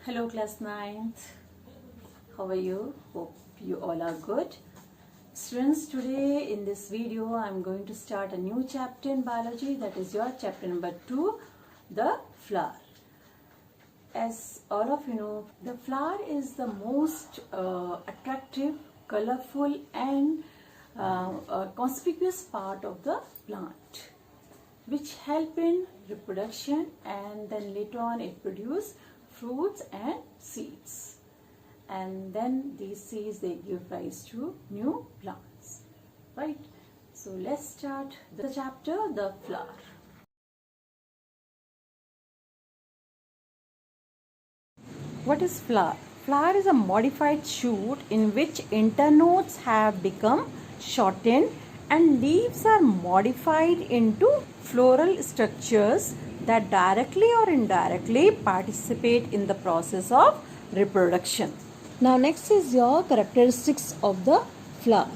Hello class 9th. How are you? Hope you all are good. Students, today in this video I'm going to start a new chapter in biology, that is your chapter number 2, the flower. As all of you know, the flower is the most attractive, colorful and conspicuous part of the plant, which help in reproduction, and then later on it produce fruits and seeds, and then these seeds they give rise to new plants, right? So let's start the chapter, the flower. What is flower? Flower is a modified shoot in which internodes have become shortened and leaves are modified into floral structures that directly or indirectly participate in the process of reproduction. Now next is your characteristics of the flower.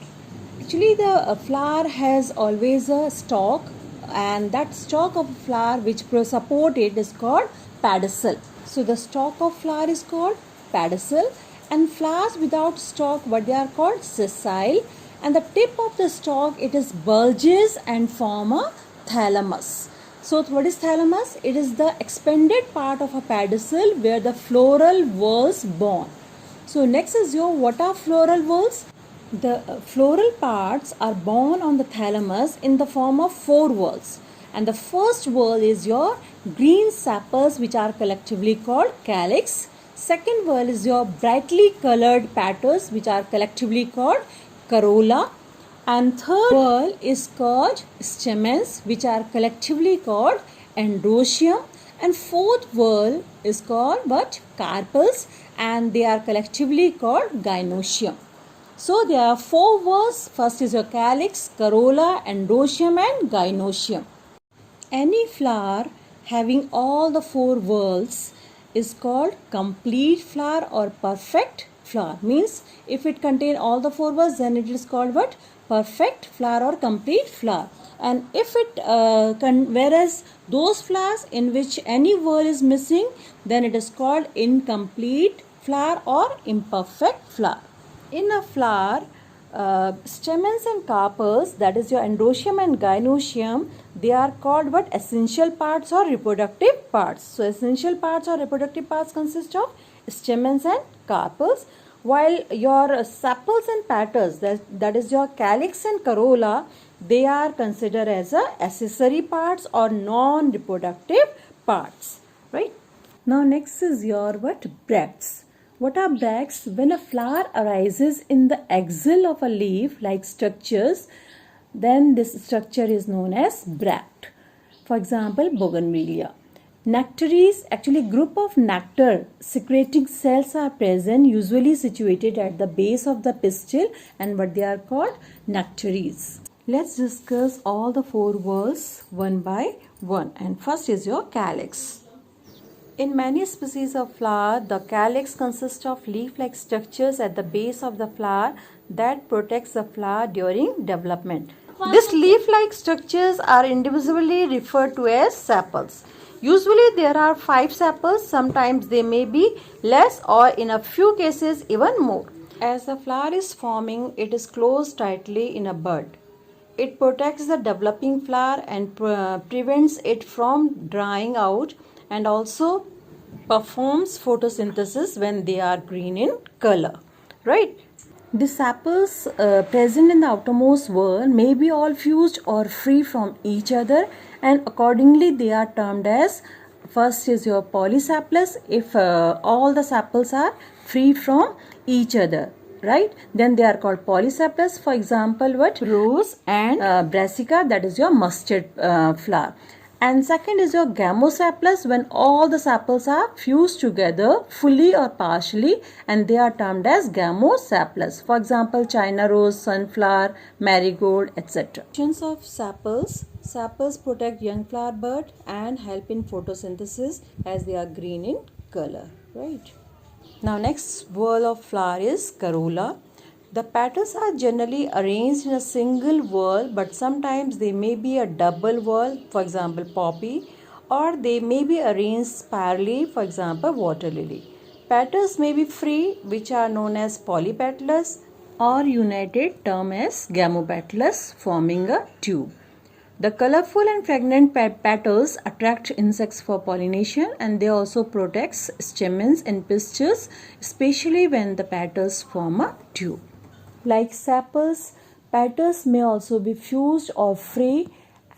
Actually the flower has always a stalk, and that stalk of flower which support it is called pedicel. So the stalk of flower is called pedicel, and flowers without stalk, what they are called, sessile, and the tip of the stalk it is bulges and form a thalamus. So what is thalamus? It is the expanded part of a pedicel where the floral whorls born. So next is your, what are floral whorls? The floral parts are born on the thalamus in the form of 4 whorls, and the first whorl is your green sepals, which are collectively called calyx. Second whorl is your brightly colored petals, which are collectively called corolla, and third whorl is called stamens, which are collectively called androecium, and fourth whorl is called what? Carpels, and they are collectively called gynoecium. So there are 4 whorls. First is your calyx, corolla, androecium and gynoecium. Any flower having all the 4 whorls is called complete flower or perfect flower. Means if it contain all the 4 whorls, then it is called what? Perfect flower or complete flower. And if it whereas those flowers in which any whorl is missing, then it is called incomplete flower or imperfect flower. In a flower, stamens and carpels, that is your androecium and gynoecium, they are called what? Essential parts or reproductive parts. So essential parts or reproductive parts consist of stamens and carpels, while your sepals and petals, that is your calyx and corolla, they are considered as accessory parts or non-reproductive parts, right? Now next is your what? Bracts. What are bracts? When a flower arises in the axil of a leaf-like structures, then this structure is known as bract. For example, bougainvillea. Nectaries, actually group of nectar secreting cells are present, usually situated at the base of the pistil, and what they are called? Nectaries. Let's discuss all the 4 whorls one by one. And first is your calyx. In many species of flower, the calyx consists of leaf-like structures at the base of the flower that protects the flower during development. These leaf-like structures are individually referred to as sepals. Usually there are 5 sepals, sometimes they may be less, or in a few cases even more. As the flower is forming, it is closed tightly in a bud. It protects the developing flower and prevents it from drying out, and also performs photosynthesis when they are green in color, right? The sepals present in the outermost whorl may be all fused or free from each other, and accordingly they are termed as, first is your polysepalous if all the sepals are free from each other, right? Then they are called polysepalous. For example, what? Rose and brassica, that is your mustard flower. And second is your gamosepalous, when all the sepals are fused together fully or partially, and they are termed as gamosepalous. For example, China rose, sunflower, marigold, etc. Functions of sepals. Sepals protect young flower bud and help in photosynthesis as they are green in color, right? Now next whorl of flower is corolla. The petals are generally arranged in a single whorl, but sometimes they may be a double whorl, for example poppy, or they may be arranged spirally, for example water lily. Petals may be free, which are known as polypetalous, or united term as gamopetalous, forming a tube. The colorful and fragrant petals attract insects for pollination, and they also protect stamens and pistils, especially when the petals form a tube. Like sepals, petals may also be fused or free,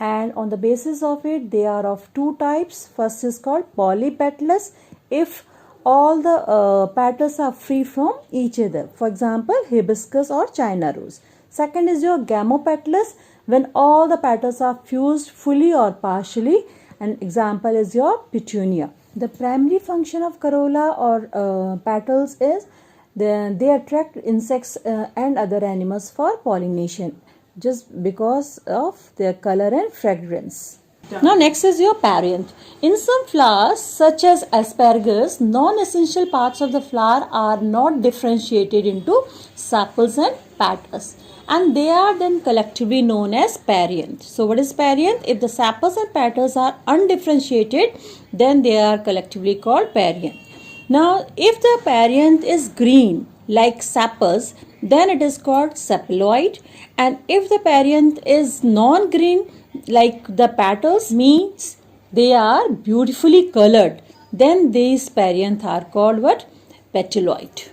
and on the basis of it they are of two types. First is called polypetalous, if all the petals are free from each other, for example hibiscus or China rose. Second is your gamopetalous, when all the petals are fused fully or partially, an example is your petunia. The primary function of corolla or petals is they attract insects and other animals for pollination just because of their color and fragrance. Now next is your perianth. In some flowers such as asparagus, non-essential parts of the flower are not differentiated into sepals and petals, and they are then collectively known as perianth. So what is perianth? If the sepals and petals are undifferentiated, then they are collectively called perianth. Now if the perianth is green like sepals, then it is called sepaloid, and if the perianth is non-green like the petals, means they are beautifully colored, then these perianth are called what? Petaloid.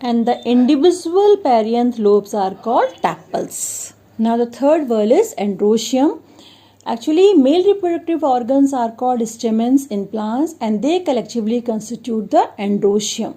And the individual perianth lobes are called tepals. Now the third word is androecium. Actually, male reproductive organs are called stamens in plants, and they collectively constitute the androecium.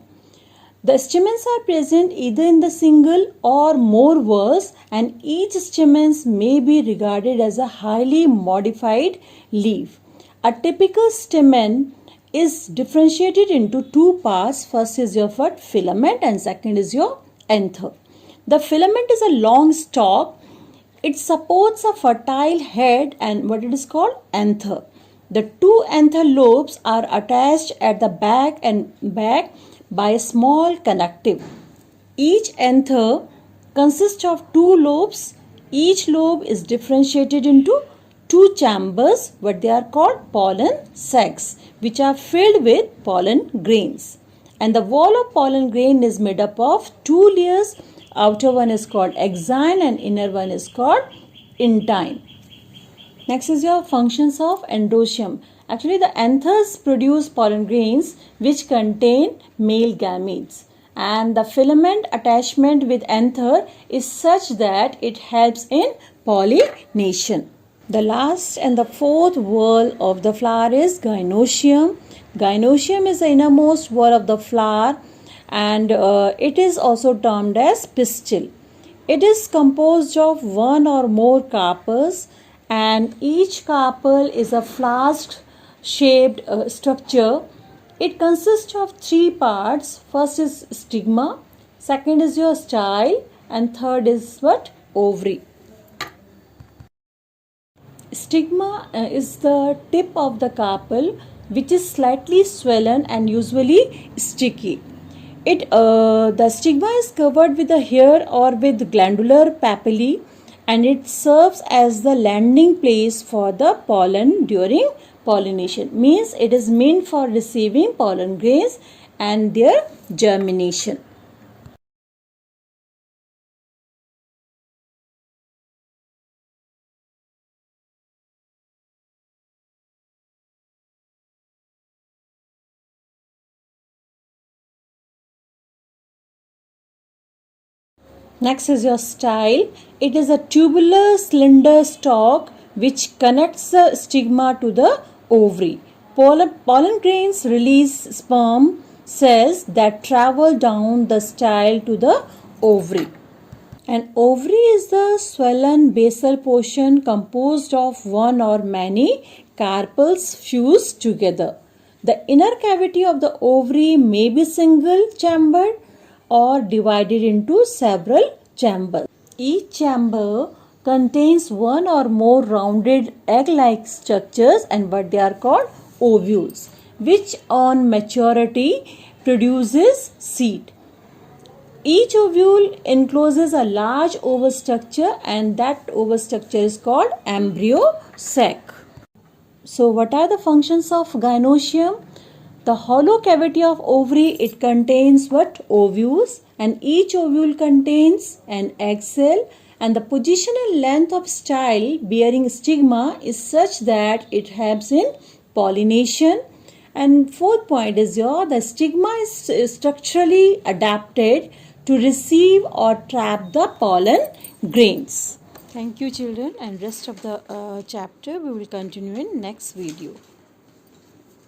The stamens are present either in the single or more whorls, and each stamens may be regarded as a highly modified leaf. A typical stamen is differentiated into two parts. First is your filament and second is your anther. The filament is a long stalk. It supports a fertile head and what it is called anther. The two anther lobes are attached at the back by a small connective. Each anther consists of two lobes. Each lobe is differentiated into two chambers, what they are called pollen sacs, which are filled with pollen grains. And the wall of pollen grain is made up of two layers. Outer one is called exine and inner one is called intine. Next is your functions of androecium. Actually, the anthers produce pollen grains which contain male gametes, and the filament attachment with anther is such that it helps in pollination. The last and the fourth whorl of the flower is gynoecium. Gynoecium is the innermost whorl of the flower, and it is also termed as pistil. It is composed of one or more carpels, and each carpel is a flask shaped structure. It consists of three parts. First is stigma, second is your style, and third is what? Ovary. Stigma is the tip of the carpel, which is slightly swollen and usually sticky. The stigma is covered with a hair or with glandular papillae, and it serves as the landing place for the pollen during pollination. Means it is meant for receiving pollen grains and their germination. Next is your style. It is a tubular slender stalk which connects the stigma to the ovary. Pollen grains release sperm cells that travel down the style to the ovary. An ovary is the swollen basal portion composed of one or many carpels fused together. The inner cavity of the ovary may be single chambered or divided into several chambers. Each chamber contains one or more rounded egg-like structures and what they are called ovules, which on maturity produces seed. Each ovule encloses a large oval structure, and that oval structure is called embryo sac. So what are the functions of gynoecium? The hollow cavity of ovary, it contains what? Ovules, and each ovule contains an egg cell, and the positional length of style bearing stigma is such that it helps in pollination. And fourth point is the stigma is structurally adapted to receive or trap the pollen grains. Thank you children, and rest of the chapter we will continue in next video.